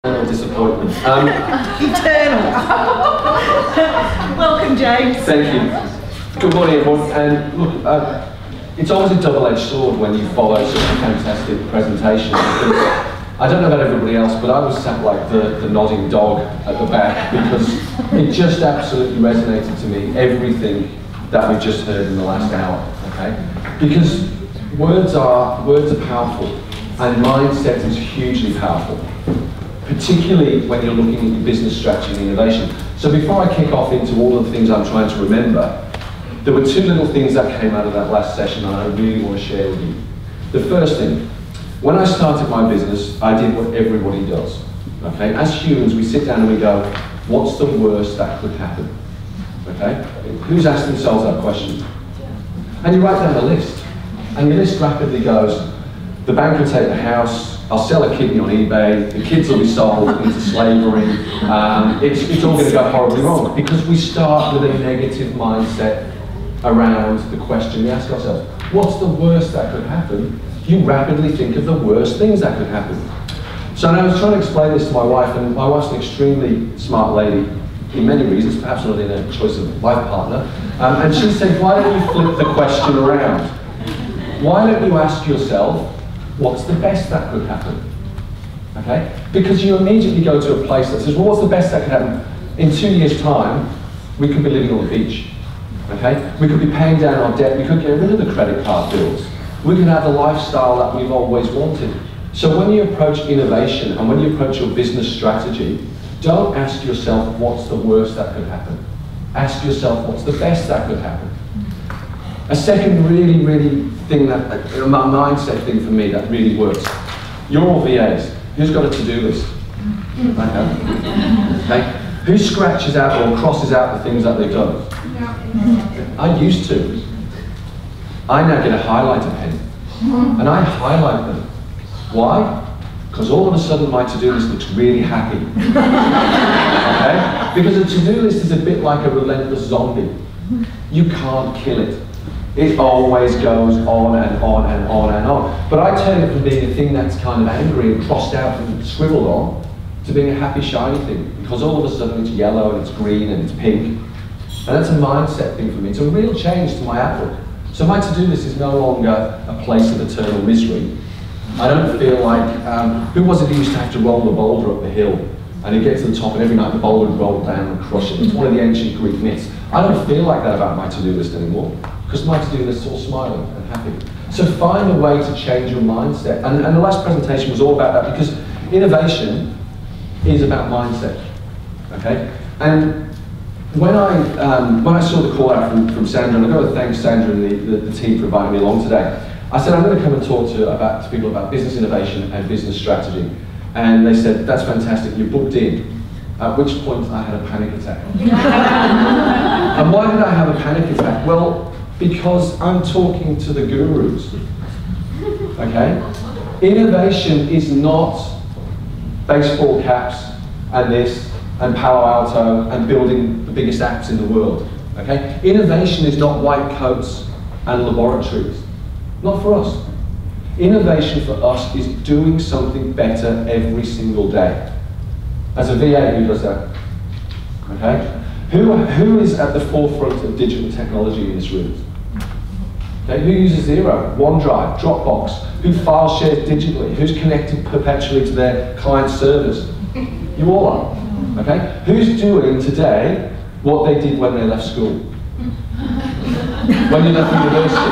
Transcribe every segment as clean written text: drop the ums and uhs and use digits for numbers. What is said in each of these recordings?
Disappointment. Eternal. Welcome, James. Thank you. Good morning, everyone. And look, it's always a double-edged sword when you follow such a fantastic presentation. Because I don't know about everybody else, but I was sat like the nodding dog at the back because it just absolutely resonated to me, everything that we've just heard in the last hour. Okay? Because words are powerful, and mindset is hugely powerful, particularly when you're looking at your business strategy and innovation. So before I kick off into all of the things I'm trying to remember, there were two little things that came out of that last session and I really want to share with you. The first thing, when I started my business, I did what everybody does. Okay? As humans, we sit down and we go, what's the worst that could happen? Okay? Who's asked themselves that question? And you write down a list, and your list rapidly goes, the bank will take the house, I'll sell a kidney on eBay, the kids will be sold into slavery, it's all going to go horribly wrong because we start with a negative mindset around the question we ask ourselves. What's the worst that could happen? You rapidly think of the worst things that could happen. So I was trying to explain this to my wife, and my wife's an extremely smart lady in many reasons, perhaps not in a choice of life partner, and she said, why don't you flip the question around? Why don't you ask yourself, what's the best that could happen? Okay? Because you immediately go to a place that says, well, what's the best that could happen? In 2 years' time, we could be living on the beach. Okay? We could be paying down our debt, we could get rid of the credit card bills. We could have the lifestyle that we've always wanted. So when you approach innovation and when you approach your business strategy, don't ask yourself, what's the worst that could happen? Ask yourself, what's the best that could happen? A second really thing that, a mindset thing for me that really works. You're all VAs. Who's got a to-do list? Okay. Who scratches out or crosses out the things that they've done? I used to. I now get a highlighter pen, and I highlight them. Why? Because all of a sudden my to-do list looks really happy. Okay? Because a to-do list is a bit like a relentless zombie. You can't kill it. It always goes on and on and on and on. But I turn it from being a thing that's kind of angry and crossed out and scribbled on to being a happy, shiny thing. Because all of a sudden it's yellow and it's green and it's pink. And that's a mindset thing for me. It's a real change to my outlook. So my to-do list is no longer a place of eternal misery. I don't feel like, who was it who used to have to roll the boulder up the hill? And he'd get to the top and every night the boulder would roll down and crush it. It's one of the ancient Greek myths. I don't feel like that about my to-do list anymore. Because my to-do list is all smiling and happy. So find a way to change your mindset. And the last presentation was all about that because innovation is about mindset. Okay? And when I saw the call out from Sandra, and I've got to thank Sandra and the team for inviting me along today, I said I'm going to come and talk to people about business innovation and business strategy. And they said, that's fantastic, you're booked in. At which point I had a panic attack. And why did I have a panic attack? Well, because I'm talking to the gurus. Okay? Innovation is not baseball caps and this and Palo Alto and building the biggest apps in the world. Okay? Innovation is not white coats and laboratories. Not for us. Innovation for us is doing something better every single day. As a VA, who does that? Okay? Who is at the forefront of digital technology in this room? Okay, who uses Xero, OneDrive, Dropbox? Who file shares digitally? Who's connected perpetually to their client servers? You all are. Okay? Who's doing today what they did when they left school? When you left university?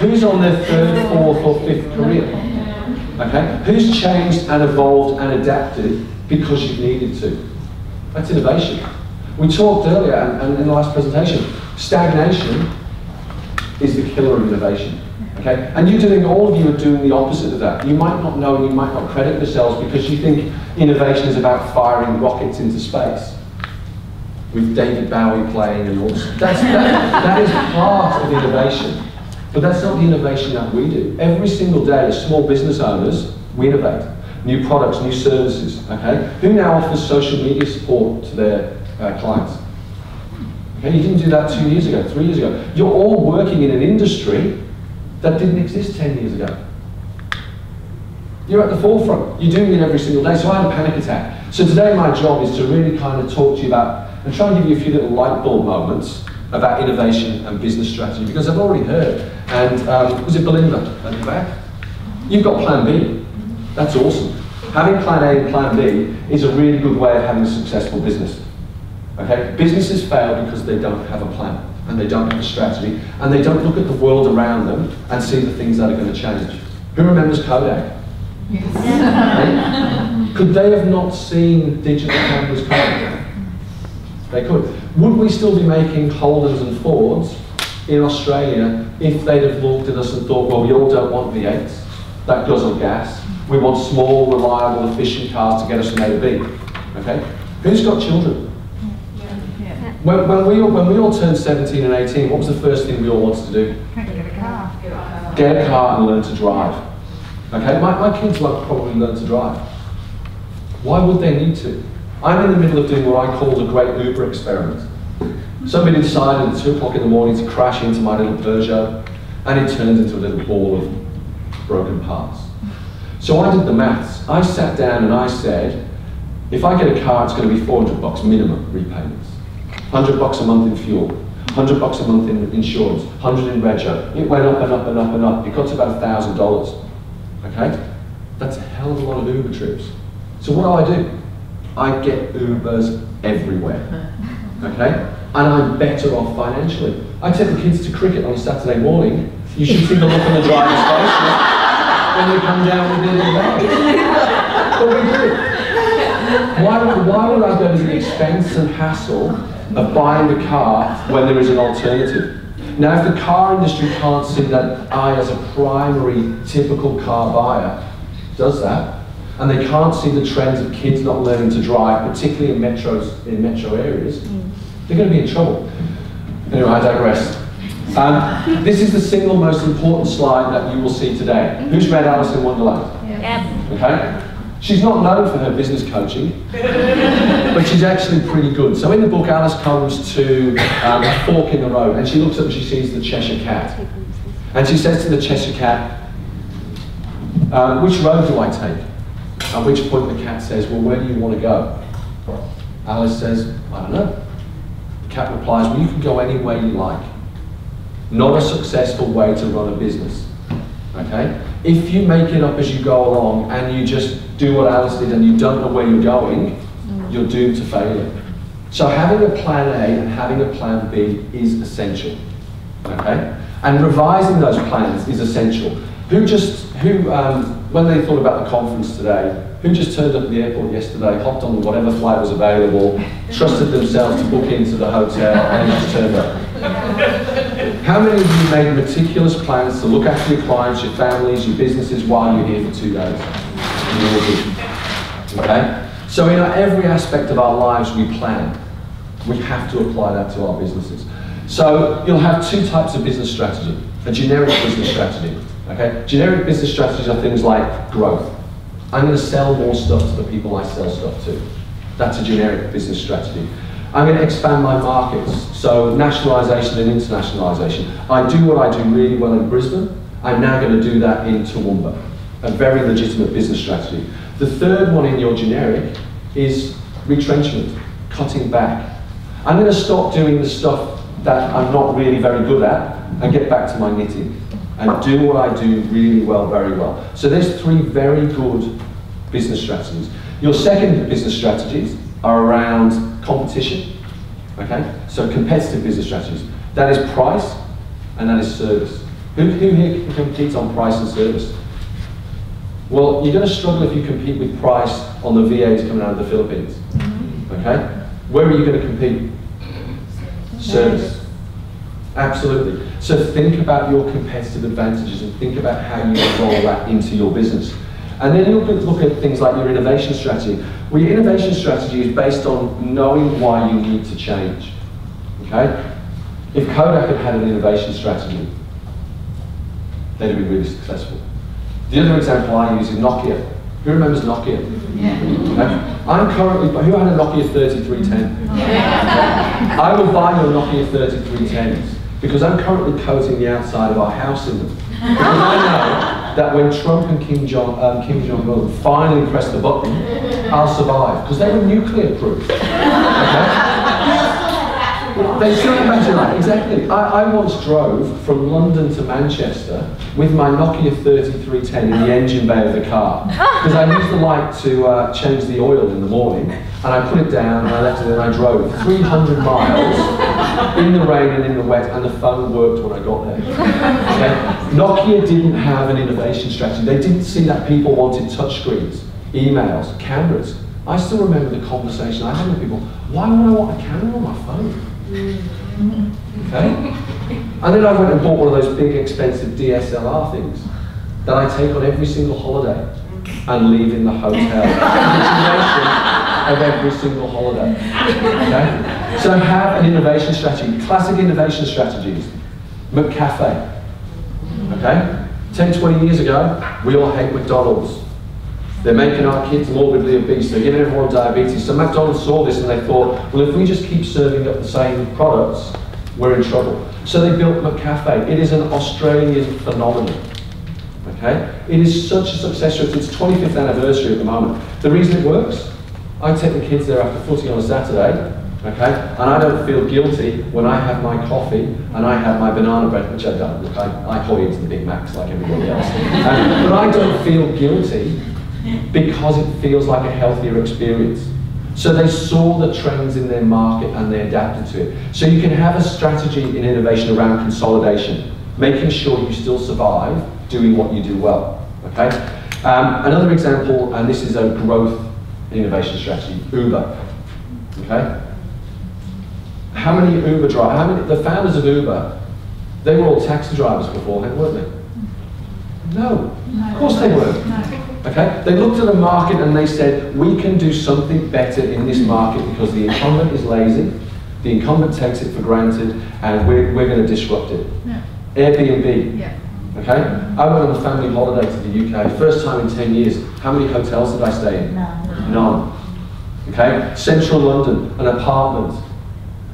Who's on their third, fourth, or fifth career? Okay? Who's changed and evolved and adapted because you've needed to? That's innovation. We talked earlier, and in the last presentation, stagnation is the killer of innovation. Okay? And all of you are doing the opposite of that. You might not know and you might not credit yourselves because you think innovation is about firing rockets into space with David Bowie playing and all this. That is part of innovation. But that's not the innovation that we do. Every single day, as small business owners, we innovate. New products, new services, okay? Who now offers social media support to their clients? Okay, you didn't do that 2 years ago, 3 years ago. You're all working in an industry that didn't exist 10 years ago. You're at the forefront. You're doing it every single day. So I had a panic attack. So today my job is to really kind of talk to you about, and try and give you a few little light bulb moments about innovation and business strategy, because I've already heard, and was it Belinda at the back? You've got plan B. That's awesome. Having plan A and plan B is a really good way of having a successful business. Okay? Businesses fail because they don't have a plan, and they don't have a strategy, and they don't look at the world around them and see the things that are going to change. Who remembers Kodak? Yes. Could they have not seen digital cameras coming? They could. Would we still be making Holdens and Fords in Australia if they'd have looked at us and thought, well, we all don't want V8s, that guzzle gas. We want small, reliable, efficient cars to get us from A to B. Okay? Who's got children? Yeah. When we all turned 17 and 18, what was the first thing we all wanted to do? Get a car. Get a car and learn to drive. Okay, my kids will probably learn to drive. Why would they need to? I'm in the middle of doing what I call the great Uber experiment. Somebody decided at 2 o'clock in the morning to crash into my little Peugeot, and it turned into a little ball of broken parts. So I did the maths. I sat down and I said, if I get a car, it's going to be $400 minimum repayments. $100 a month in fuel, $100 a month in insurance, $100 in rego. It went up and up and up and up. It got to about $1,000. Okay? That's a hell of a lot of Uber trips. So what do? I get Ubers everywhere. Okay? And I'm better off financially. I take the kids to cricket on a Saturday morning. You should see the look on the driver's face when they come down with their bag. But we do. Why would I go to the expense and hassle of buying a car when there is an alternative? Now, if the car industry can't see that I, as a primary typical car buyer, does that, and they can't see the trends of kids not learning to drive, particularly in metro areas, they're going to be in trouble. Anyway, I digress. This is the single most important slide that you will see today. Who's read Alice in Wonderland? Yeah. Okay? She's not known for her business coaching, but she's actually pretty good. So in the book, Alice comes to a fork in the road, and she looks up and she sees the Cheshire Cat. And she says to the Cheshire Cat, which road do I take? At which point the cat says, well, where do you want to go? Alice says, I don't know. The cat replies, well, you can go any way you like. Not a successful way to run a business. Okay? If you make it up as you go along and you just do what Alice did and you don't know where you're going, you're doomed to failure. So having a plan A and having a plan B is essential. Okay? And revising those plans is essential. When they thought about the conference today, who just turned up at the airport yesterday, hopped on whatever flight was available, trusted themselves to book into the hotel, and just turned up? How many of you made meticulous plans to look after your clients, your families, your businesses while you're here for 2 days? You all did. Okay? So in every aspect of our lives we plan. We have to apply that to our businesses. So you'll have 2 types of business strategy. A generic business strategy. Okay? Generic business strategies are things like growth. I'm going to sell more stuff to the people I sell stuff to. That's a generic business strategy. I'm going to expand my markets, so nationalisation and internationalisation. I do what I do really well in Brisbane. I'm now going to do that in Toowoomba. A very legitimate business strategy. The third one in your generic is retrenchment, cutting back. I'm going to stop doing the stuff that I'm not really very good at and get back to my knitting and do what I do really well, very well. So there's 3 very good business strategies. Your second business strategies are around competition, okay? So competitive business strategies. That is price and that is service. Who here competes on price and service? Well, you're going to struggle if you compete with price on the V8s coming out of the Philippines, okay? Where are you going to compete? Service. Absolutely. So think about your competitive advantages and think about how you can roll that into your business. And then you look at things like your innovation strategy. Well, your innovation strategy is based on knowing why you need to change. Okay? If Kodak had an innovation strategy, they'd have been really successful. The other example I use is Nokia. Who remembers Nokia? Yeah. Okay? I'm currently, who had a Nokia 3310? Yeah. I will buy your Nokia 3310s because I'm currently coating the outside of our house in them. Because I know that when Trump and Kim Jong-un finally press the button, I'll survive, because they were nuclear proof. Okay? They still imagine that, exactly. I once drove from London to Manchester with my Nokia 3310 in the engine bay of the car, because I used the light to change the oil in the morning, and I put it down and I left it and I drove 300 miles in the rain and in the wet, and the phone worked when I got there. Okay? Nokia didn't have an innovation strategy. They didn't see that people wanted touchscreens, emails, cameras. I still remember the conversation I had with people, why would I want a camera on my phone? Okay? And then I went and bought one of those big expensive DSLR things that I take on every single holiday and leave in the hotel. Of every single holiday. Okay? So have an innovation strategy. Classic innovation strategies. McCafe. Okay? 10, 20 years ago, we all hate McDonald's. They're making our kids morbidly obese, they're giving everyone diabetes. So McDonald's saw this and they thought, well, if we just keep serving up the same products, we're in trouble. So they built McCafe. It is an Australian phenomenon. Okay? It is such a success rate. It's its 25th anniversary at the moment. The reason it works, I take the kids there after footy on a Saturday, okay? And I don't feel guilty when I have my coffee and I have my banana bread, which I don't. Look, I hoy into the Big Macs like everybody else. But I don't feel guilty because it feels like a healthier experience. So they saw the trends in their market and they adapted to it. So you can have a strategy in innovation around consolidation, making sure you still survive doing what you do well, okay? Another example, and this is a growth innovation strategy, Uber, okay? How many Uber drivers, the founders of Uber, they were all taxi drivers beforehand, weren't they? No, of course they weren't. Okay? They looked at the market and they said, we can do something better in this market because the incumbent is lazy, the incumbent takes it for granted, and we're going to disrupt it. Yeah. Airbnb. Yeah. Okay? I went on a family holiday to the UK, first time in 10 years. How many hotels did I stay in? None. Okay? Central London, an apartment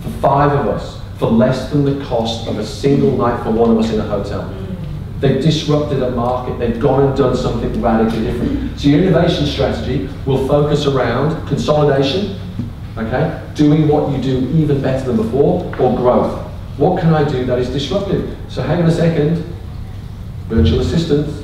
for 5 of us for less than the cost of a single night for one of us in a hotel. They've disrupted a market, they've gone and done something radically different. So your innovation strategy will focus around consolidation, okay? Doing what you do even better than before, or growth. What can I do that is disruptive? So hang on a second, virtual assistants,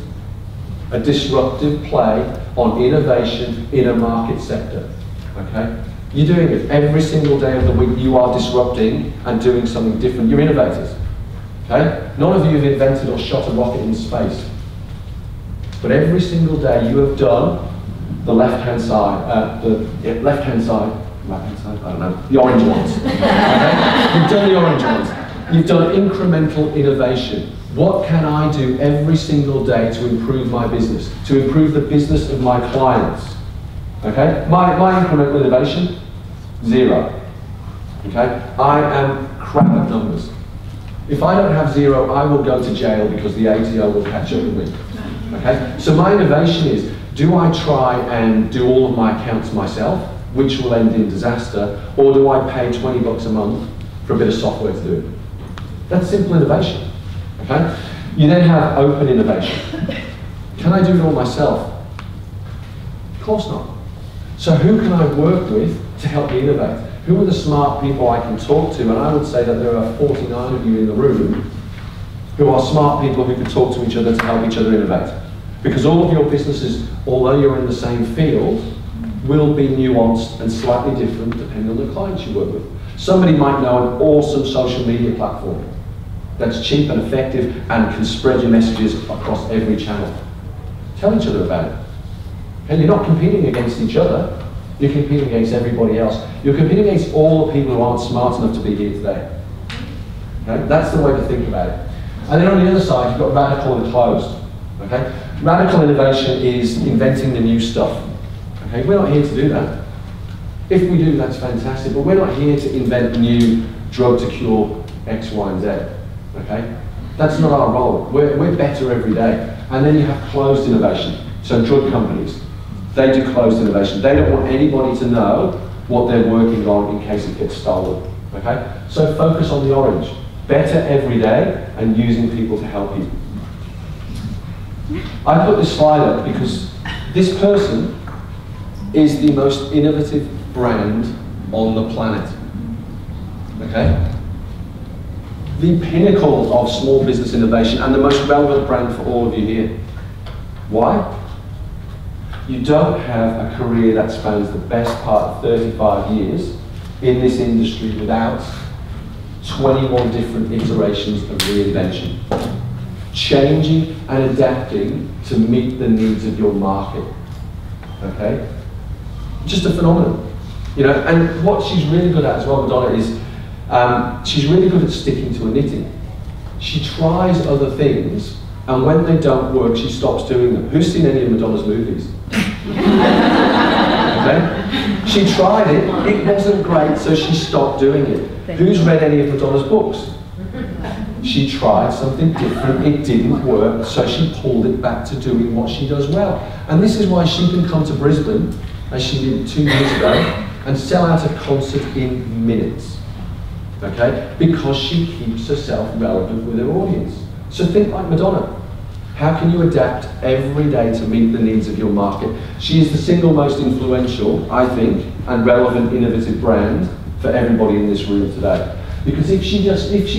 a disruptive play on innovation in a market sector, okay? You're doing it every single day of the week. You are disrupting and doing something different. You're innovators. Okay? None of you have invented or shot a rocket in space. But every single day you have done the left-hand side, right-hand side, I don't know, the orange ones. Okay? You've done the orange ones. You've done incremental innovation. What can I do every single day to improve my business, to improve the business of my clients? Okay? My incremental innovation, 0. Okay? I am crap at numbers. If I don't have 0, I will go to jail because the ATO will catch up with me. Okay? So my innovation is, do I try and do all of my accounts myself, which will end in disaster, or do I pay 20 bucks a month for a bit of software to do it? That's simple innovation. Okay? You then have open innovation. Can I do it all myself? Of course not. So who can I work with to help me innovate? Who are the smart people I can talk to? And I would say that there are 49 of you in the room who are smart people who can talk to each other to help each other innovate. Because all of your businesses, although you're in the same field, will be nuanced and slightly different depending on the clients you work with. Somebody might know an awesome social media platform that's cheap and effective and can spread your messages across every channel. Tell each other about it. And you're not competing against each other. You're competing against everybody else. You're competing against all the people who aren't smart enough to be here today. Okay? That's the way to think about it. And then on the other side, you've got radical and closed. Okay? Radical innovation is inventing the new stuff. Okay? We're not here to do that. If we do, that's fantastic, but we're not here to invent a new drug to cure X, Y, and Z. Okay? That's not our role. We're better every day. And then you have closed innovation. So drug companies, they do closed innovation. They don't want anybody to know what they're working on in case it gets stolen. Okay? So focus on the orange. Better every day and using people to help you. I put this slide up because this person is the most innovative brand on the planet. Okay? The pinnacle of small business innovation and the most relevant brand for all of you here. Why? You don't have a career that spans the best part of 35 years in this industry without 21 different iterations of reinvention. Changing and adapting to meet the needs of your market. Okay? Just a phenomenon. You know, and what she's really good at as well, Madonna, is she's really good at sticking to her knitting. She tries other things, and when they don't work, she stops doing them. Who's seen any of Madonna's movies? Okay? She tried it, it wasn't great, so she stopped doing it. Who's read any of Madonna's books? She tried something different, it didn't work, so she pulled it back to doing what she does well. And this is why she can come to Brisbane, as she did 2 years ago, and sell out a concert in minutes. Okay? Because she keeps herself relevant with her audience. So think like Madonna. How can you adapt every day to meet the needs of your market? She is the single most influential, I think, and relevant, innovative brand for everybody in this room today. Because if she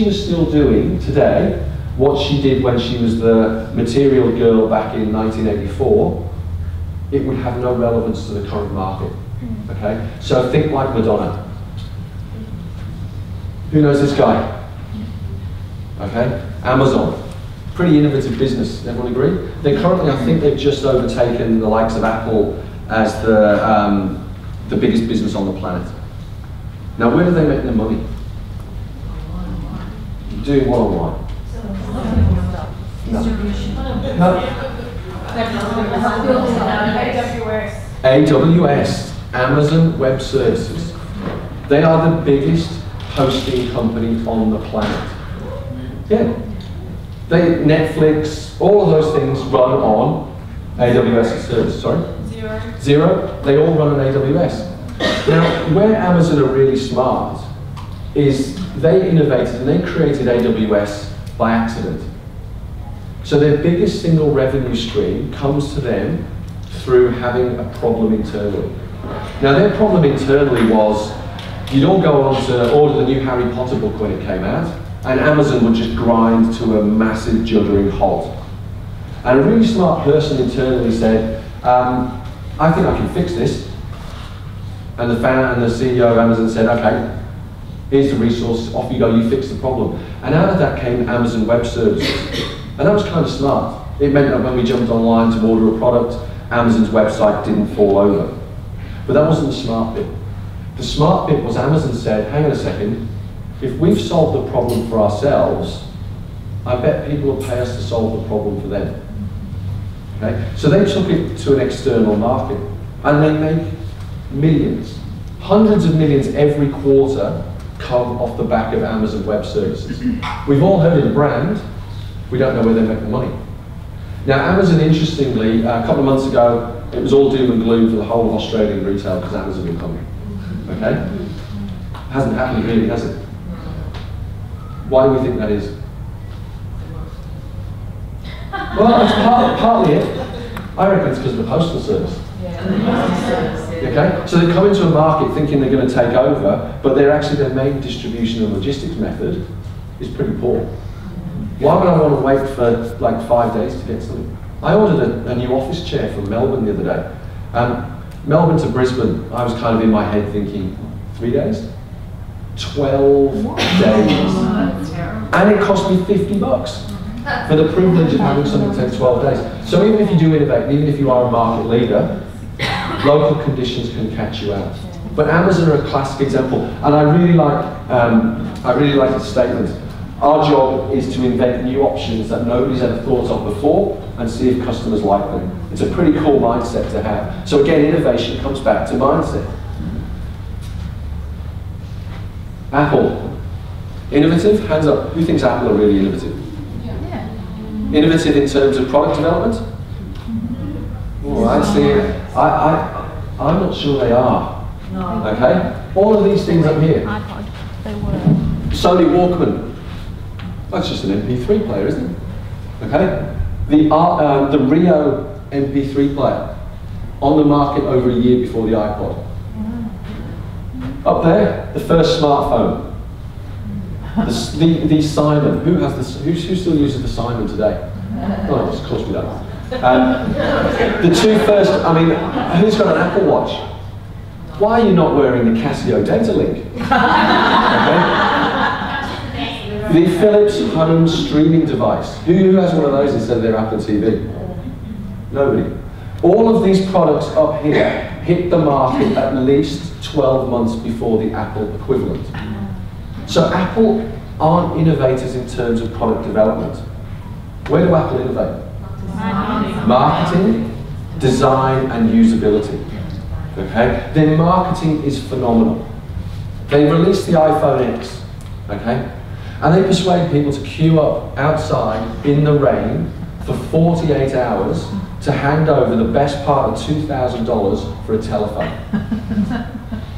was still doing today what she did when she was the material girl back in 1984, it would have no relevance to the current market. Okay? So think like Madonna. Who knows this guy? Okay? Amazon. Pretty innovative business, everyone agree? They currently, I think they've just overtaken the likes of Apple as the biggest business on the planet. Now, where do they make their money? Doing one-on-one. No. AWS, Amazon Web Services. They are the biggest hosting company on the planet. Yeah. Netflix, all of those things run on AWS service. Sorry? Zero. They all run on AWS. Now, where Amazon are really smart is they innovated and they created AWS by accident. So their biggest single revenue stream comes to them through having a problem internally. Now, their problem internally was you'd all go on to order the new Harry Potter book when it came out, and Amazon would just grind to a massive juddering halt. And a really smart person internally said, I think I can fix this. And the founder and the CEO of Amazon said, okay, here's the resource, off you go, you fix the problem. And out of that came Amazon Web Services. And that was kind of smart. It meant that when we jumped online to order a product, Amazon's website didn't fall over. But that wasn't the smart bit. The smart bit was Amazon said, hang on a second, if we've solved the problem for ourselves, I bet people will pay us to solve the problem for them. Okay? So they took it to an external market, and they make millions, hundreds of millions every quarter come off the back of Amazon Web Services. We've all heard of the brand, we don't know where they make the money. Now Amazon, interestingly, a couple of months ago, it was all doom and gloom for the whole of Australian retail because Amazon were coming. Okay? Hasn't happened really, has it? Why do we think that is? Well, it's partly it. I reckon it's because of the Postal Service. Okay? So they come into a market thinking they're going to take over, but they're actually, their main distribution and logistics method is pretty poor. Why would I want to wait for like 5 days to get something? I ordered a new office chair from Melbourne the other day. Melbourne to Brisbane, I was kind of in my head thinking, 3 days? 12 days. And it cost me $50 for the privilege of having something take 12 days. So even if you do innovate, even if you are a market leader, local conditions can catch you out. But Amazon are a classic example, and I really like the statement. Our job is to invent new options that nobody's ever thought of before and see if customers like them. It's a pretty cool mindset to have. So again, innovation comes back to mindset. Apple. Innovative? Hands up. Who thinks Apple are really innovative? Yeah. Innovative in terms of product development? Oh, I see. I'm not sure they are. No. Okay? All of these things up here. iPod. They were. Sony Walkman. That's just an MP3 player, isn't it? Okay? The Rio MP3 player, on the market over a year before the iPod. Up there, the first smartphone. The Simon. Who still uses the Simon today? Oh, of course we don't. The two first, I mean, who's got an Apple Watch? Why are you not wearing the Casio data link? Okay. The Philips home streaming device. Who has one of those instead of their Apple TV? Nobody. All of these products up here hit the market at least 12 months before the Apple equivalent. So Apple aren't innovators in terms of product development. Where do Apple innovate? Marketing, design, and usability. Okay? Their marketing is phenomenal. They released the iPhone X, okay? And they persuade people to queue up outside in the rain for 48 hours to hand over the best part of $2,000 for a telephone.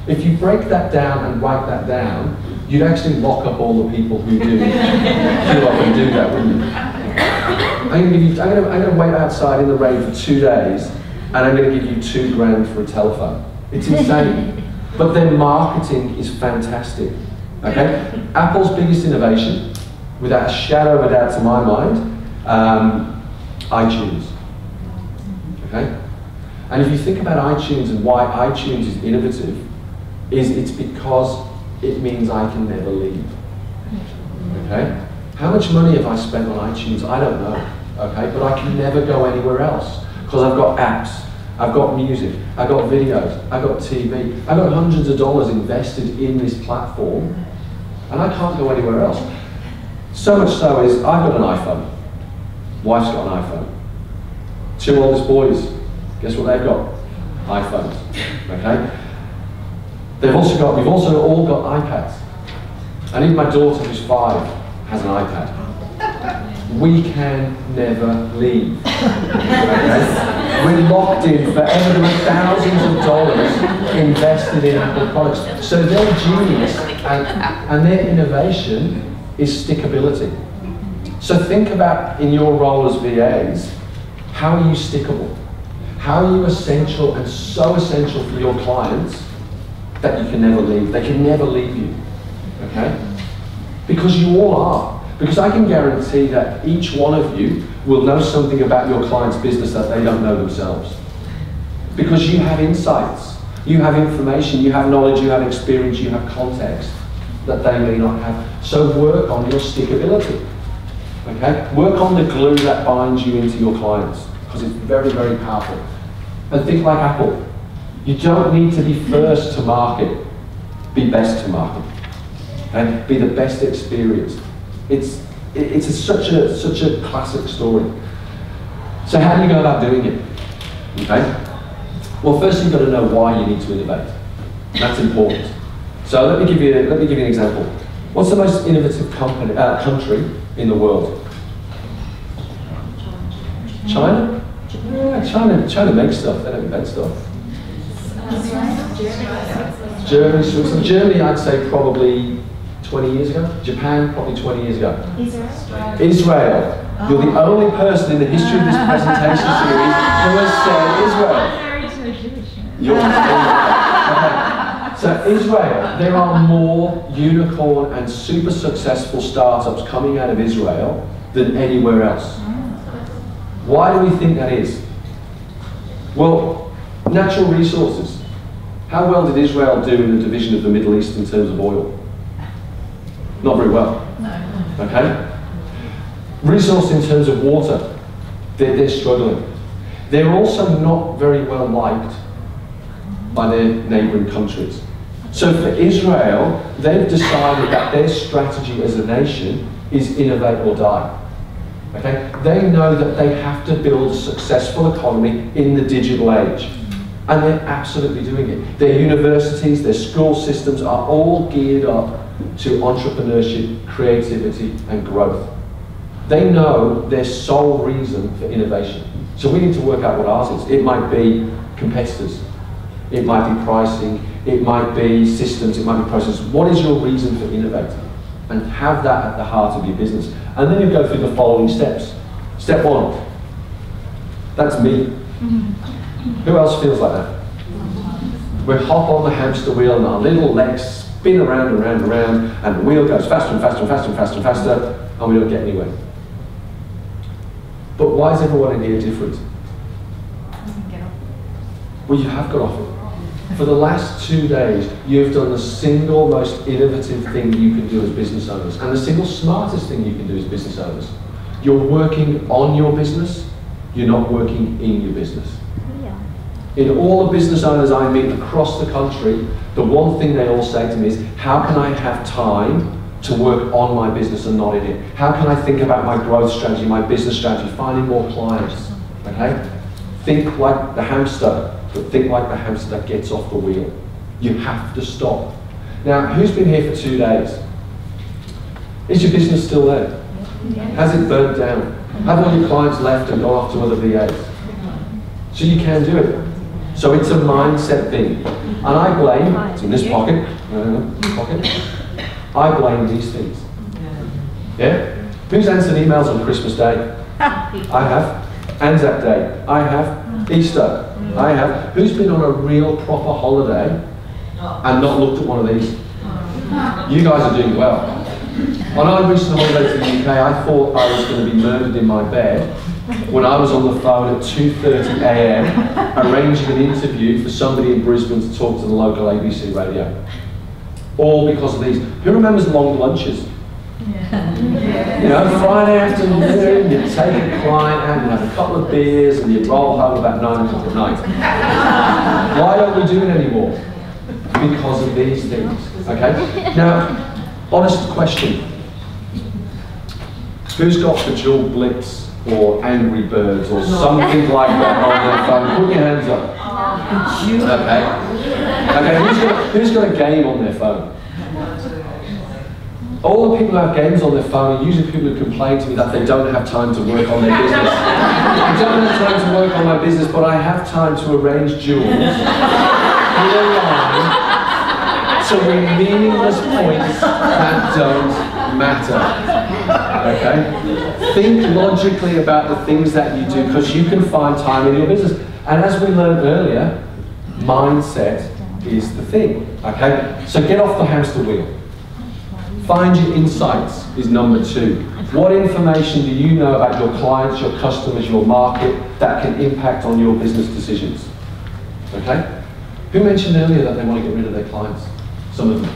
If you break that down and write that down, you'd actually lock up all the people who do queue up and do that, wouldn't you? I'm going to wait outside in the rain for 2 days, and I'm going to give you $2 grand for a telephone. It's insane. But their marketing is fantastic. Okay? Apple's biggest innovation, without a shadow of a doubt to my mind, iTunes. Okay? And if you think about iTunes and why iTunes is innovative, it's because it means I can never leave. Okay? How much money have I spent on iTunes? I don't know. Okay? But I can never go anywhere else because I've got apps, I've got music, I've got videos, I've got TV, I've got hundreds of dollars invested in this platform, and I can't go anywhere else. So much so is I've got an iPhone. Wife's got an iPhone. 2 oldest boys, guess what they've got? iPhones. Okay? We've also all got iPads. And even my daughter, who's 5, has an iPad. We can never leave. Okay? We're locked in forever. There are thousands of dollars invested in Apple products. So their genius and their innovation is stickability. So think about, in your role as VAs, how are you stickable? How are you essential and so essential for your clients that you can never leave? They can never leave you, okay? Because you all are. Because I can guarantee that each one of you will know something about your client's business that they don't know themselves. Because you have insights, you have information, you have knowledge, you have experience, you have context that they may not have. So work on your stickability, okay? Work on the glue that binds you into your clients, because it's very, very powerful. And think like Apple. You don't need to be first to market, be best to market. And be the best experienced. It's such a classic story. So how do you go about doing it? Okay? Well, first you've got to know why you need to innovate. That's important. So let me give you an example. What's the most innovative country in the world? China? Yeah, China makes stuff, they don't invent stuff. Germany, Switzerland. Germany, I'd say probably 20 years ago. Japan, probably 20 years ago. Israel. You're the only person in the history of this presentation series who has said Israel. Okay. So Israel, there are more unicorn and super successful startups coming out of Israel than anywhere else. Why do we think that is? Well, natural resources. How well did Israel do in the division of the Middle East in terms of oil? Not very well. No. Okay? Resource in terms of water. They're struggling. They're also not very well liked by their neighbouring countries. So for Israel, they've decided that their strategy as a nation is innovate or die. Okay? They know that they have to build a successful economy in the digital age. And they're absolutely doing it. Their universities, their school systems are all geared up to entrepreneurship, creativity, and growth. They know their sole reason for innovation. So we need to work out what ours is. It might be competitors. It might be pricing. It might be systems. It might be processes. What is your reason for innovating? And have that at the heart of your business. And then you go through the following steps. Step 1, That's me. Who else feels like that? We hop on the hamster wheel and our little legs spin around and around and around, and the wheel goes faster and faster and faster and faster and faster, and we don't get anywhere. But why is everyone in here different? Well, you have got off it. For the last 2 days, you've done the single most innovative thing you can do as business owners, and the single smartest thing you can do as business owners. You're working on your business, you're not working in your business. In all the business owners I meet across the country, the one thing they all say to me is, how can I have time to work on my business and not in it? How can I think about my growth strategy, my business strategy, finding more clients, okay? Think like the hamster, but think like the hamster that gets off the wheel. You have to stop. Now, who's been here for 2 days? Is your business still there? Has it burnt down? Have all your clients left and gone off to other VAs? So you can do it. So it's a mindset thing. And I blame, it's in this pocket, I blame these things. Yeah? Who's answered emails on Christmas Day? I have. Anzac Day? I have. Easter? I have. Who's been on a real proper holiday and not looked at one of these? You guys are doing well. On our recent holiday to the UK, I thought I was going to be murdered in my bed when I was on the phone at 2:30 AM arranging an interview for somebody in Brisbane to talk to the local ABC radio. All because of these. Who remembers long lunches? You know, Friday afternoon, you take a client out, you have a couple of beers, and you roll home about 9 o'clock at night. Why don't we do it anymore? Because of these things, okay? Now, honest question. Who's got the Dual Blitz or Angry Birds or something like that on their phone? Put your hands up. Okay, who's got a game on their phone? All the people who have games on their phone are usually people who complain to me that they don't have time to work on their business. I don't have time to work on my business, but I have time to arrange duels in a line to win meaningless points that don't matter. Okay? Think logically about the things that you do, because you can find time in your business. And as we learned earlier, mindset is the thing. Okay? So get off the hamster wheel. Find your insights is number 2. What information do you know about your clients, your customers, your market that can impact on your business decisions? Okay? Who mentioned earlier that they want to get rid of their clients? Some of them.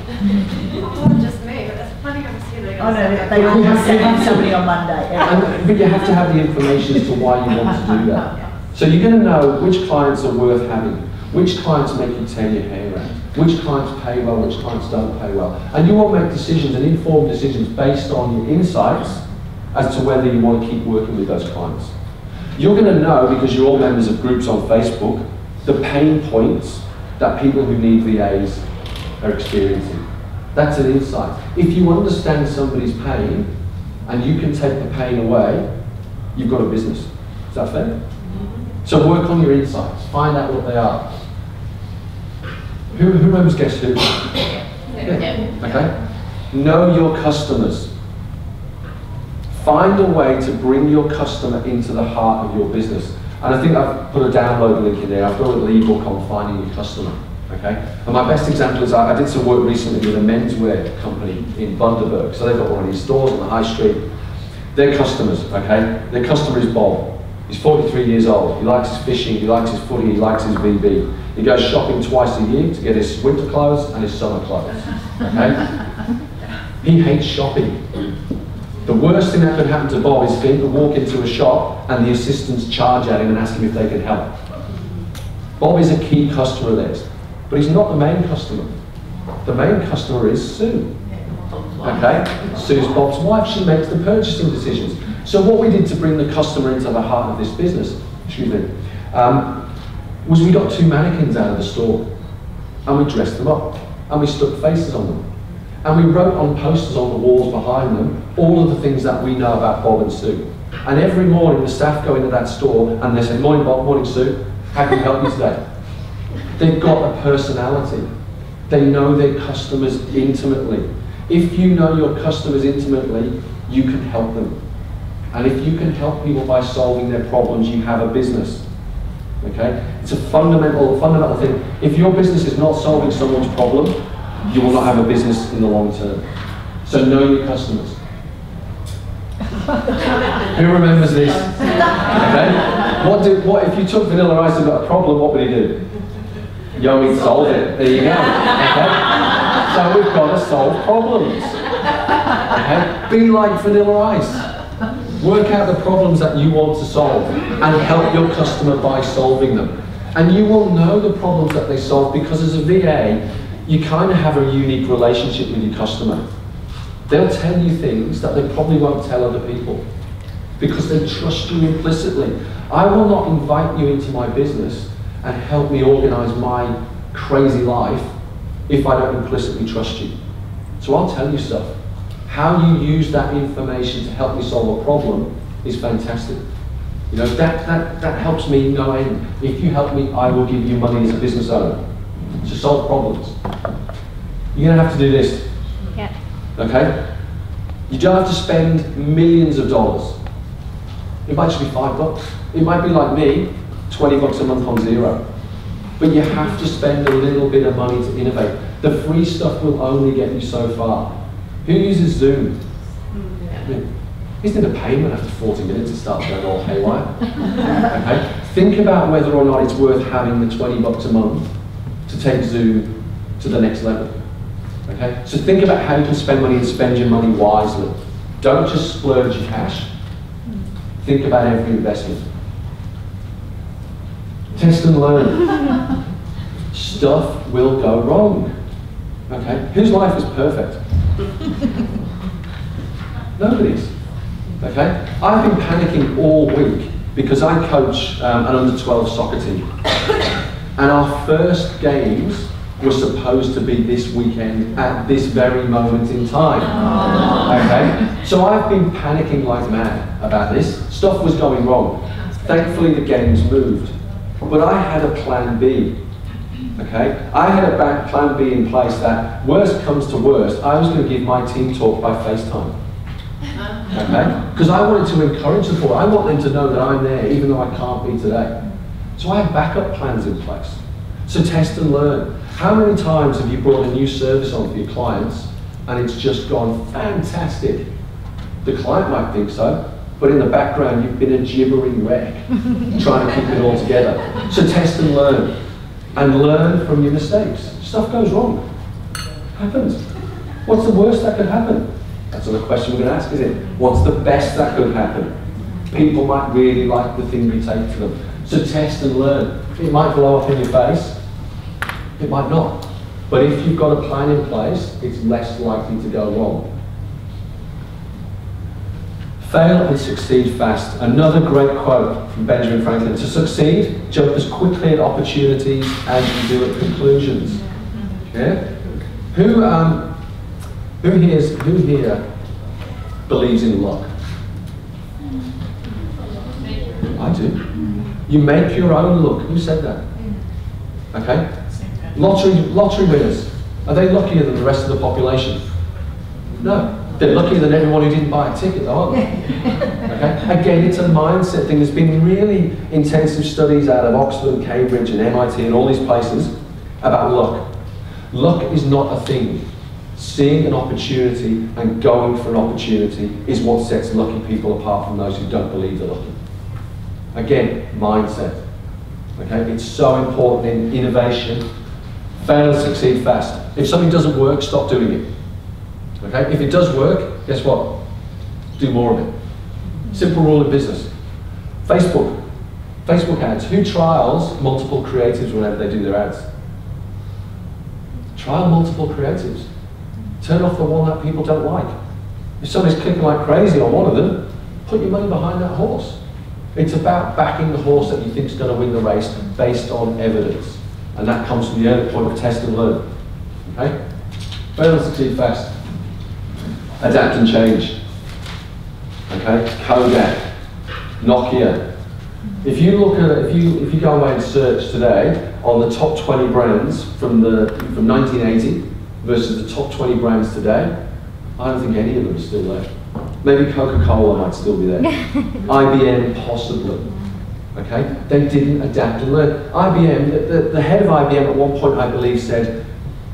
Not just me, but that's funny how see they Oh no, they all have to have somebody on Monday. But you have to have the information as to why you want to do that. So you're going to know which clients are worth having, which clients make you tear your hair out, which clients pay well, which clients don't pay well. And you will make decisions and informed decisions based on your insights as to whether you want to keep working with those clients. You're going to know, because you're all members of groups on Facebook, the pain points that people who need VAs are experiencing. That's an insight. If you understand somebody's pain and you can take the pain away, you've got a business. Is that fair? So work on your insights. Find out what they are. Who remembers Guess Who? Yeah. Okay. Know your customers. Find a way to bring your customer into the heart of your business. And I think I've put a download link in there. I've got a little ebook on finding your customer. Okay. And my best example is I did some work recently with a menswear company in Bundaberg. So they've got one of these stores on the high street. Their customers, okay? Their customer is Bob. He's 43 years old. He likes his fishing, he likes his footy, he likes his VB. He goes shopping twice a year to get his winter clothes and his summer clothes. Okay? He hates shopping. The worst thing that could happen to Bob is for him to walk into a shop and the assistants charge at him and ask him if they can help. Bob is a key customer of theirs, but he's not the main customer. The main customer is Sue. Okay? Sue's Bob's wife. She makes the purchasing decisions. So what we did to bring the customer into the heart of this business, was we got 2 mannequins out of the store and we dressed them up and we stuck faces on them. And we wrote on posters on the walls behind them all of the things that we know about Bob and Sue. And every morning the staff go into that store and they say, "Morning Bob, morning Sue, how can we help you today?" They've got a personality. They know their customers intimately. If you know your customers intimately, you can help them. And if you can help people by solving their problems, you have a business. Okay? It's a fundamental thing. If your business is not solving someone's problem, you will not have a business in the long term. So know your customers. Who remembers this? Okay? What if you took Vanilla Ice and got a problem, what would he do? Yo, he'd solve it. There you go. Okay? So we've got to solve problems. Okay? Be like Vanilla Ice. Work out the problems that you want to solve and help your customer by solving them. And you will know the problems that they solve because as a VA, you kind of have a unique relationship with your customer. They'll tell you things that they probably won't tell other people because they trust you implicitly. I will not invite you into my business and help me organize my crazy life if I don't implicitly trust you. So I'll tell you stuff. How you use that information to help me solve a problem is fantastic. You know, that helps me no end. If you help me, I will give you money as a business owner to solve problems. You're gonna have to do this. Yeah. Okay? You don't have to spend millions of dollars. It might just be $5. It might be like me, $20 a month on zero. But you have to spend a little bit of money to innovate. The free stuff will only get you so far. Who uses Zoom? I mean, isn't it a payment after 40 minutes it starts going all haywire? Okay? Think about whether or not it's worth having the $20 a month to take Zoom to the next level. Okay? So think about how you can spend money and spend your money wisely. Don't just splurge your cash. Think about every investment. Test and learn. Stuff will go wrong. Okay? Whose life is perfect? Nobody's. Okay? I've been panicking all week because I coach an under-12 soccer team. And our first games were supposed to be this weekend at this very moment in time. Okay? So I've been panicking like mad about this. Stuff was going wrong. Thankfully the games moved. But I had a plan B. Okay? I had a plan B in place that, worst comes to worst, I was going to give my team talk by FaceTime. Okay? Because I wanted to encourage the board. I want them to know that I'm there even though I can't be today. So I have backup plans in place. So test and learn. How many times have you brought a new service on for your clients and it's just gone fantastic? The client might think so, but in the background you've been a gibbering wreck trying to keep it all together. So test and learn. And learn from your mistakes. Stuff goes wrong. Happens. What's the worst that could happen? That's not a question we're going to ask, is it? What's the best that could happen? People might really like the thing you take to them. So test and learn. It might blow up in your face. It might not. But if you've got a plan in place, it's less likely to go wrong. Fail and succeed fast. Another great quote from Benjamin Franklin. To succeed, jump as quickly at opportunities as you do at conclusions. Yeah? Who here believes in luck? I do. You make your own luck. Who said that? Okay? Lottery winners. Are they luckier than the rest of the population? No. They're luckier than everyone who didn't buy a ticket, though, aren't they? Okay? Again, it's a mindset thing. There's been really intensive studies out of Oxford and Cambridge and MIT and all these places about luck. Luck is not a thing. Seeing an opportunity and going for an opportunity is what sets lucky people apart from those who don't believe they're lucky. Again, mindset. Okay? It's so important in innovation. Fail and succeed fast. If something doesn't work, stop doing it. Okay? If it does work, guess what? Do more of it. Simple rule of business. Facebook ads. Who trials multiple creatives whenever they do their ads? Trial multiple creatives. Turn off the one that people don't like. If somebody's clicking like crazy on one of them, put your money behind that horse. It's about backing the horse that you think is going to win the race based on evidence. And that comes from the early point of test and learn. Okay? Fail and succeed fast. Adapt and change. Okay? Kodak, Nokia. If you look at if you go away and search today on the top 20 brands from 1980 versus the top 20 brands today, I don't think any of them are still there. Maybe Coca-Cola might still be there. IBM possibly. Okay? They didn't adapt and learn. IBM, the head of IBM at one point, I believe, said,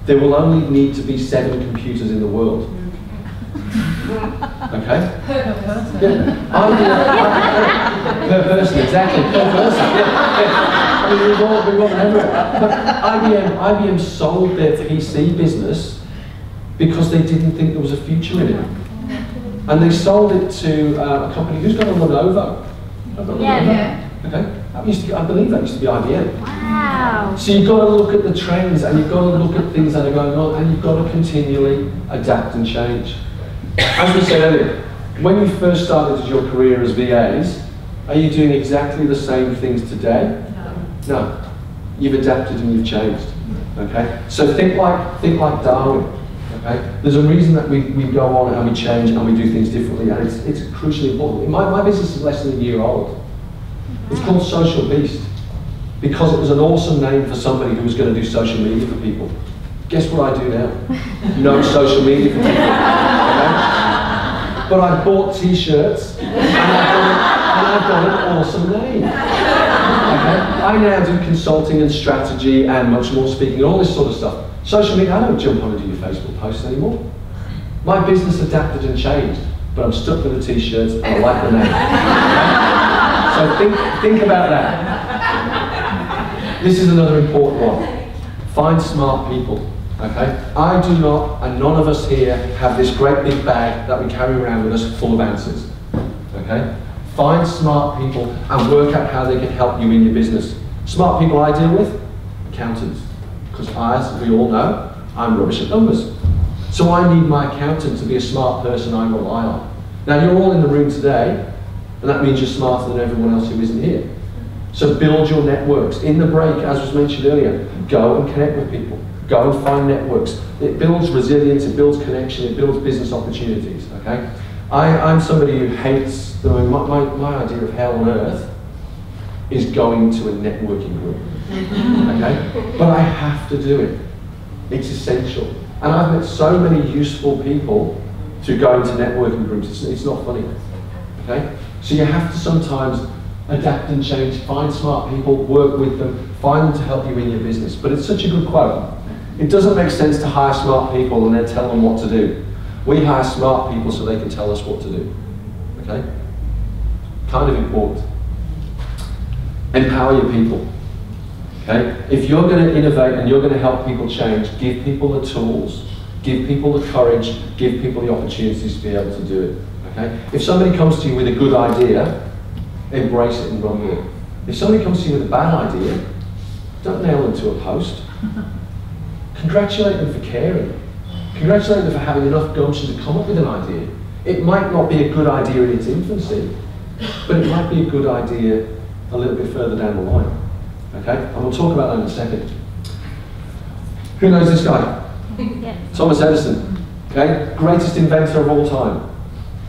there will only need to be 7 computers in the world. Okay? Yeah. Per person, exactly. Per person. Yeah. I mean, we've all remember it. But IBM sold their PC business because they didn't think there was a future in it. And they sold it to a company who's got a Lenovo. Yeah. Okay? I believe that used to be IBM. Wow. So you've got to look at the trends and you've got to look at things that are going on and you've got to continually adapt and change. As we said earlier, when you first started your career as VAs, are you doing exactly the same things today? No. You've adapted and you've changed. Okay? So think like Darwin. Okay? There's a reason that we go on and we change and we do things differently, and it's crucially important. My business is less than a year old. It's called Social Beast because it was an awesome name for somebody who was going to do social media for people. Guess what I do now? No social media for people. Okay? But I bought t-shirts and I've got an awesome name. Okay? I now do consulting and strategy and much more speaking and all this sort of stuff. Social media, I don't jump on and do your Facebook posts anymore. My business adapted and changed, but I'm stuck with the t-shirts and I like the name. So think about that. This is another important one. Find smart people. Okay? I do not, and none of us here, have this great big bag that we carry around with us full of answers. Okay? Find smart people and work out how they can help you in your business. Smart people I deal with? Accountants. Because as we all know, I'm rubbish at numbers. So I need my accountant to be a smart person I rely on. Now you're all in the room today, and that means you're smarter than everyone else who isn't here. So build your networks. In the break, as was mentioned earlier, go and connect with people. Go and find networks. It builds resilience, it builds connection, it builds business opportunities, okay? I'm somebody who hates, my idea of hell on earth is going to a networking group, okay? But I have to do it. It's essential. And I've met so many useful people through going to networking groups, it's not funny, okay? So you have to sometimes adapt and change, find smart people, work with them, find them to help you in your business. But it's such a good quote. It doesn't make sense to hire smart people and then tell them what to do. We hire smart people so they can tell us what to do. Okay? Kind of important. Empower your people. Okay? If you're going to innovate and you're going to help people change, give people the tools, give people the courage, give people the opportunities to be able to do it. Okay? If somebody comes to you with a good idea, embrace it and run with it. If somebody comes to you with a bad idea, don't nail them to a post. Congratulate them for caring. Congratulate them for having enough gumption to come up with an idea. It might not be a good idea in its infancy, but it might be a good idea a little bit further down the line. Okay? And we'll talk about that in a second. Who knows this guy? Yeah. Thomas Edison. Okay? Greatest inventor of all time.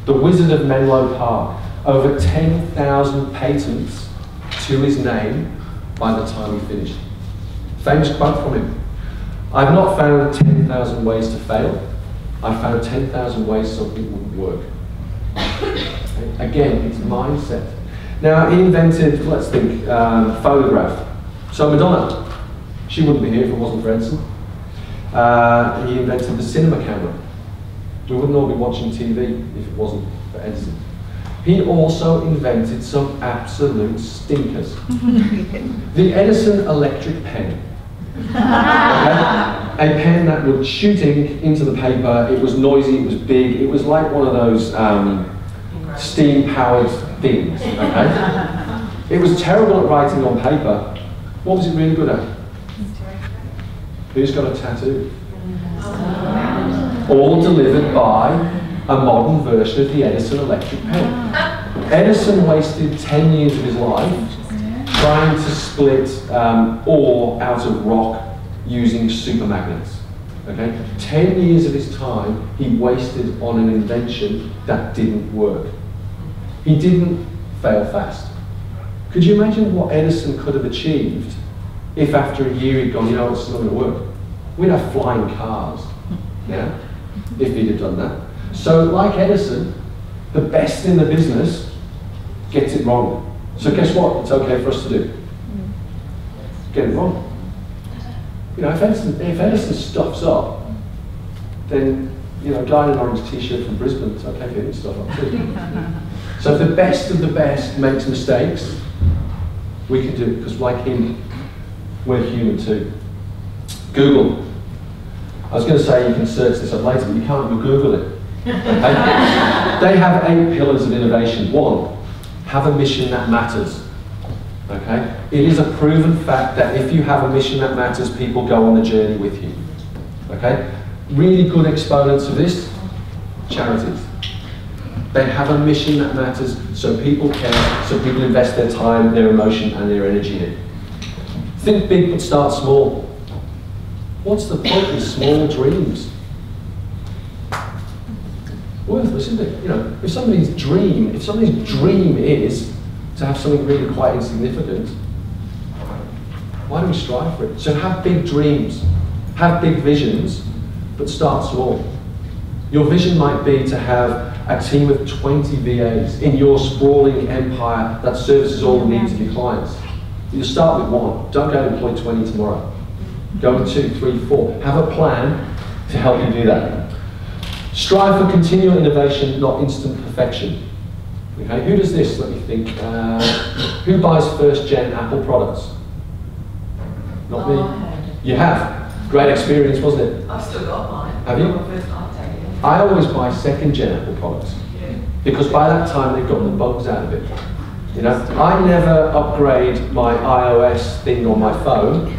The Wizard of Menlo Park. Over 10,000 patents to his name by the time he finished. Famous quote from him. I've not found 10,000 ways to fail. I've found 10,000 ways something wouldn't work. Okay? Again, it's mindset. Now, he invented, let's think, photograph. So Madonna, she wouldn't be here if it wasn't for Edison. He invented the cinema camera. We wouldn't all be watching TV if it wasn't for Edison. He also invented some absolute stinkers. The Edison Electric Pen. Okay? A pen that would shoot ink into the paper. It was noisy, it was big, it was like one of those steam-powered things. Okay? It was terrible at writing on paper. What was it really good at? Who's got a tattoo? All delivered by a modern version of the Edison Electric Pen. Edison wasted 10 years of his life trying to split ore out of rock using supermagnets. Okay? 10 years of his time he wasted on an invention that didn't work. He didn't fail fast. Could you imagine what Edison could have achieved if after a year he'd gone, you know, it's not going to work? We'd have flying cars now if he'd have done that. So like Edison, The best in the business gets it wrong. So guess what? It's okay for us to do. Get it wrong. You know, if Edison stuffs up, then, you know, a guy in an orange t-shirt from Brisbane, it's okay for him to stuff up too. So if the best of the best makes mistakes, we can do it, because like him, we're human too. Google. I was going to say you can search this up later, but you can't Google it. They have 8 pillars of innovation. 1, have a mission that matters. Okay? It is a proven fact that if you have a mission that matters, people go on the journey with you. Okay? Really good exponents of this, charities. They have a mission that matters, so people care, so people invest their time, their emotion, and their energy in it. Think big, but start small. What's the point in small dreams? Worthless, isn't it? You know, if somebody's dream is to have something really quite insignificant, why do we strive for it? So have big dreams, have big visions, but start small. Your vision might be to have a team of 20 VAs in your sprawling empire that services all the needs of your clients. You start with 1. Don't go and employ 20 tomorrow. Go with 2, 3, 4. Have a plan to help you do that. Strive for continual innovation, not instant perfection. Okay, who does this? Let me think. Who buys first-gen Apple products? Not me. You have. Great experience, wasn't it? I've still got mine. Have you? I always buy second-gen Apple products. Yeah. Because by that time they've gotten the bugs out of it. You know, I never upgrade my iOS thing on my phone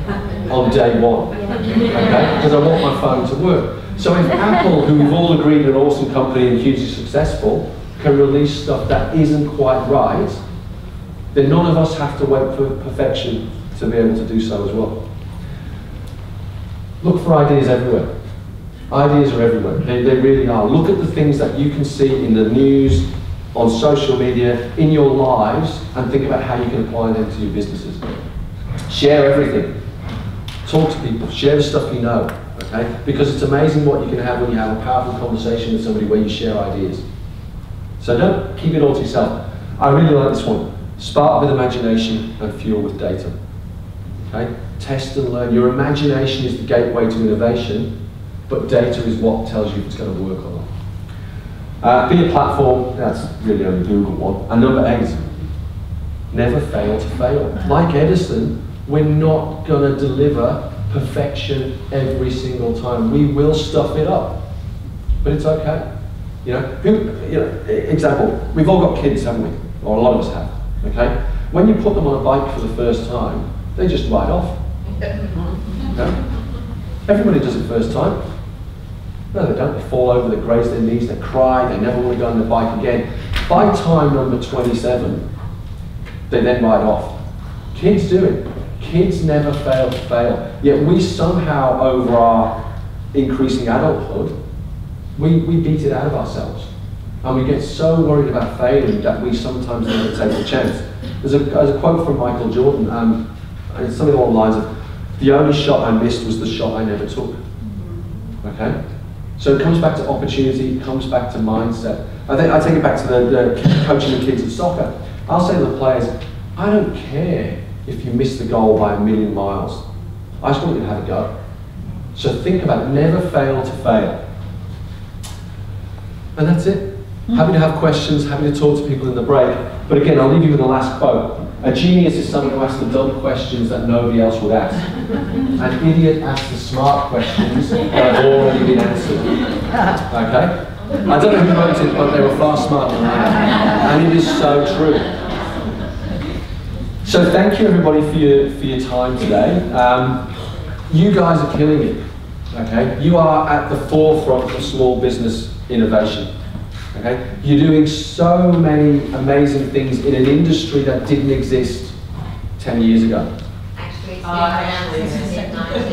on day 1, okay? Because I want my phone to work. So if Apple, who we've all agreed are an awesome company and hugely successful, can release stuff that isn't quite right, then none of us have to wait for perfection to be able to do so as well. Look for ideas everywhere. Ideas are everywhere, they really are. Look at the things that you can see in the news, on social media, in your lives, and think about how you can apply them to your businesses. Share everything. Talk to people, share the stuff you know, okay? Because it's amazing what you can have when you have a powerful conversation with somebody where you share ideas. So don't keep it all to yourself. I really like this one. Spark with imagination and fuel with data. Okay? Test and learn. Your imagination is the gateway to innovation, but data is what tells you if it's going to work or not. Be a platform, that's really only Google one. And number 8, never fail to fail. Like Edison, we're not going to deliver perfection every single time. We will stuff it up, but it's okay. You know, example, we've all got kids, haven't we? Or a lot of us have, okay? When you put them on a bike for the first time, they just ride off. Okay? Everybody does it first time. No, they don't. They fall over, they graze their knees, they cry, they never want to go on the bike again. By time number 27, they then ride off. Kids do it. Kids never fail to fail. Yet we somehow, over our increasing adulthood, we beat it out of ourselves. And we get so worried about failing that we sometimes never take the chance. There's a quote from Michael Jordan, it's something along the lines of, the only shot I missed was the shot I never took. Okay? So it comes back to opportunity, it comes back to mindset. I take it back to the coaching the kids of soccer. I'll say to the players, I don't care if you miss the goal by 1,000,000 miles. I just want you to have a go. So think about it, never fail to fail. And that's it. Happy to have questions, happy to talk to people in the break. But again, I'll leave you with the last quote. A genius is someone who asks the dumb questions that nobody else would ask. An idiot asks the smart questions that have already been answered. Okay? I don't know who wrote it, but they were far smarter than I am. And it is so true. So thank you everybody for your time today. You guys are killing it. Okay? You are at the forefront of small business innovation. Okay? You're doing so many amazing things in an industry that didn't exist 10 years ago. Actually, it's been around since the 90s.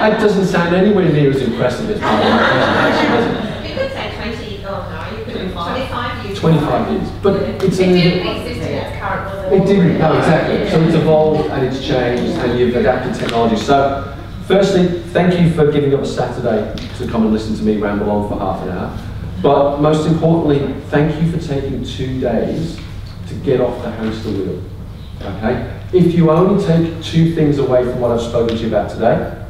That doesn't sound anywhere near as impressive as part of my presentation, does it? You could say 20, oh no, you could do 25 years. 25 years. But it's It didn't exist in its current level. It didn't, no, exactly. So it's evolved and it's changed and you've adapted technology. So Firstly, thank you for giving up a Saturday to come and listen to me ramble on for half an hour. But most importantly, thank you for taking 2 days to get off the hamster wheel. Okay? If you only take 2 things away from what I've spoken to you about today,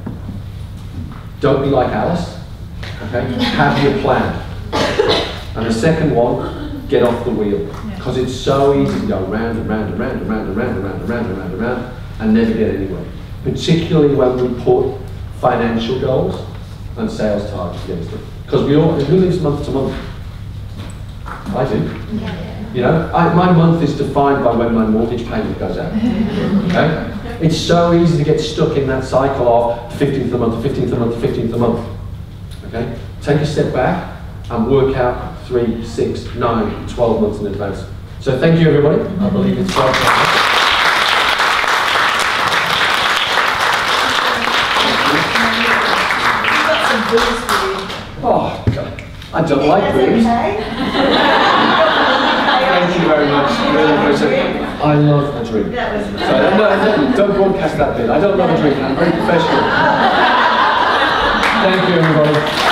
don't be like Alice. Okay? Have your plan. And the second one, get off the wheel. Because it's so easy to go round and round and round and round and round and round and round and round and round and never get anywhere. Particularly when we put financial goals and sales targets against them. Because we all, who lives month to month? I do. You know, my month is defined by when my mortgage payment goes out. Okay? It's so easy to get stuck in that cycle of 15th of the month, 15th of the month, 15th of the month. Okay? Take a step back and work out 3, 6, 9, 12 months in advance. So thank you everybody. I believe it's quite oh, God. I don't like booze. Thank you very much. Really appreciate it. I love a drink. So, no, don't broadcast that bit. I don't love a drink. I'm very professional. Thank you, everybody.